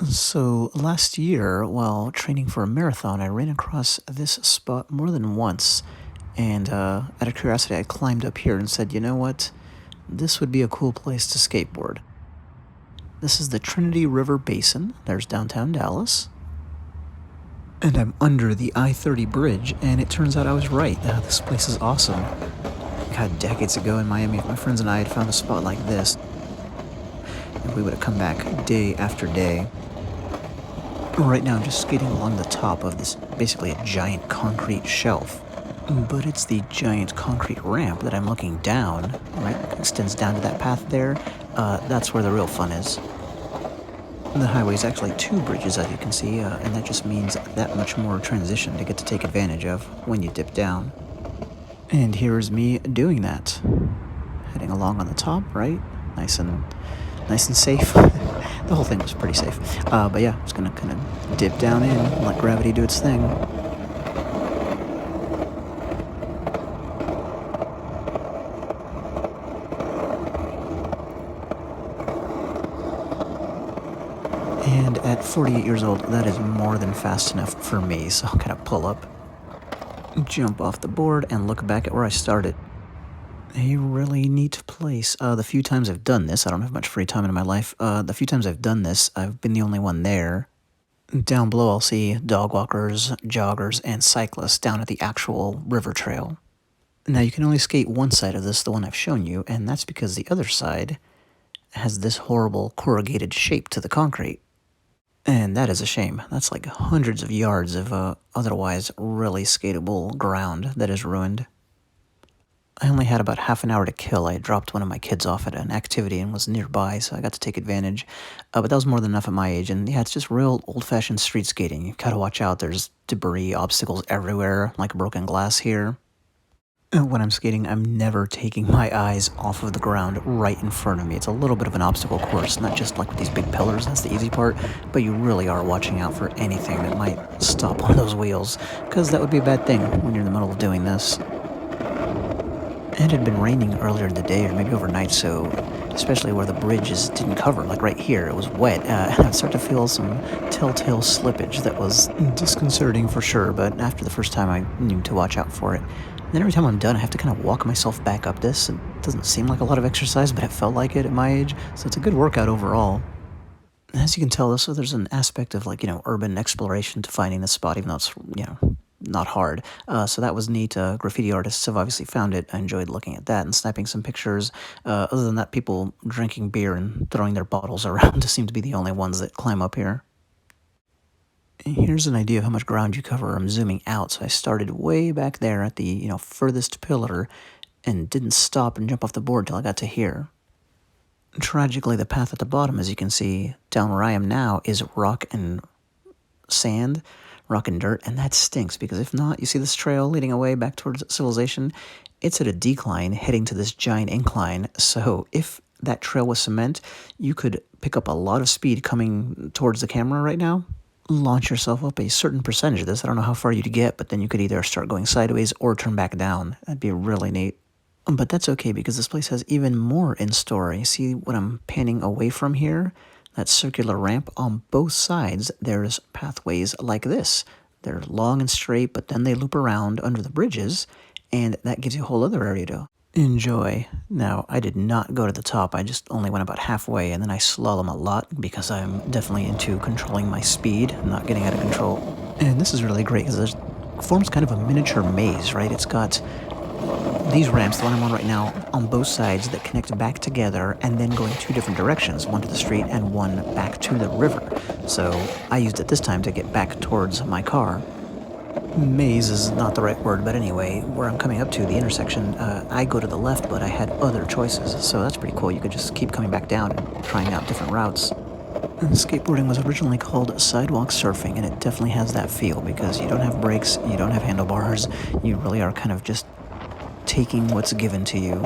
So last year, while training for a marathon, I ran across this spot more than once, and out of curiosity, I climbed up here and said, you know what? This would be a cool place to skateboard. This is the Trinity River Basin. There's downtown Dallas. And I'm under the I-30 bridge, and it turns out I was right. This place is awesome. God, decades ago in Miami, if my friends and I had found a spot like this, and we would have come back day after day. Right now I'm just skating along the top of this, basically a giant concrete shelf. But it's the giant concrete ramp that I'm looking down, right? Extends down to that path there. That's where the real fun is. The highway is actually two bridges, as you can see, and that just means that much more transition to get to take advantage of when you dip down. And here's me doing that. Heading along on the top, right? Nice and safe. The whole thing was pretty safe. But yeah, just gonna kind of dip down in and let gravity do its thing. And at 48 years old, that is more than fast enough for me, so I'll kind of pull up, jump off the board, and look back at where I started. A really neat place. The few times I've done this, I don't have much free time in my life. The few times I've done this, I've been the only one there. Down below, I'll see dog walkers, joggers, and cyclists down at the actual river trail. Now, you can only skate one side of this, the one I've shown you, and that's because the other side has this horrible corrugated shape to the concrete. And that is a shame. That's like hundreds of yards of otherwise really skatable ground that is ruined. I only had about half an hour to kill. I dropped one of my kids off at an activity and was nearby, so I got to take advantage. But that was more than enough at my age, and yeah, it's just real old-fashioned street skating. You've got to watch out. There's debris, obstacles everywhere, like broken glass here. When I'm skating, I'm never taking my eyes off of the ground right in front of me. It's a little bit of an obstacle course, not just like with these big pillars, that's the easy part, but you really are watching out for anything that might stop on those wheels, because that would be a bad thing when you're in the middle of doing this. It had been raining earlier in the day, or maybe overnight, so especially where the bridges didn't cover, like right here, it was wet, and I'd start to feel some telltale slippage that was disconcerting for sure, but after the first time I knew to watch out for it. And then every time I'm done, I have to kind of walk myself back up this. It doesn't seem like a lot of exercise, but it felt like it at my age, so it's a good workout overall. As you can tell, so there's an aspect of urban exploration to finding this spot, even though it's, not hard. So that was neat. Graffiti artists have obviously found it. I enjoyed looking at that and snapping some pictures. Other than that, people drinking beer and throwing their bottles around seem to be the only ones that climb up here. Here's an idea of how much ground you cover. I'm zooming out, so I started way back there at the, furthest pillar and didn't stop and jump off the board till I got to here. Tragically, the path at the bottom, as you can see, down where I am now, is rock and sand, rock and dirt, and that stinks, because if not, you see this trail leading away back towards civilization? It's at a decline heading to this giant incline, so if that trail was cement, you could pick up a lot of speed coming towards the camera right now. Launch yourself up a certain percentage of this. I don't know how far you'd get, but then you could either start going sideways or turn back down. That'd be really neat. But that's okay, because this place has even more in store. You see what I'm panning away from here? That circular ramp on both sides, there's pathways like this. They're long and straight, but then they loop around under the bridges, and that gives you a whole other area to enjoy. Now, I did not go to the top. I just only went about halfway, and then I slalom a lot because I'm definitely into controlling my speed, not getting out of control. And this is really great because it forms kind of a miniature maze, right? It's got these ramps, the one I'm on right now, on both sides that connect back together and then go in two different directions, one to the street and one back to the river. So I used it this time to get back towards my car. Maze is not the right word, but anyway, where I'm coming up to, the intersection, I go to the left, but I had other choices, so that's pretty cool. You could just keep coming back down and trying out different routes. And skateboarding was originally called sidewalk surfing, and it definitely has that feel, because you don't have brakes, you don't have handlebars, you really are kind of just taking what's given to you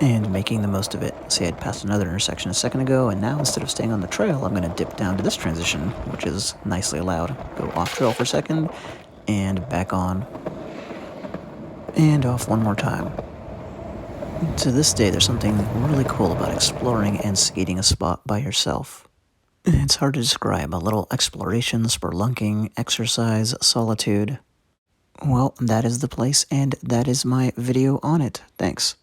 and making the most of it. See, I'd passed another intersection a second ago, and now instead of staying on the trail, I'm going to dip down to this transition, which is nicely allowed. Go off trail for a second, and back on, and off one more time. To this day, there's something really cool about exploring and skating a spot by yourself. It's hard to describe. A little exploration, spelunking, exercise, solitude. Well, that is the place, and that is my video on it. Thanks.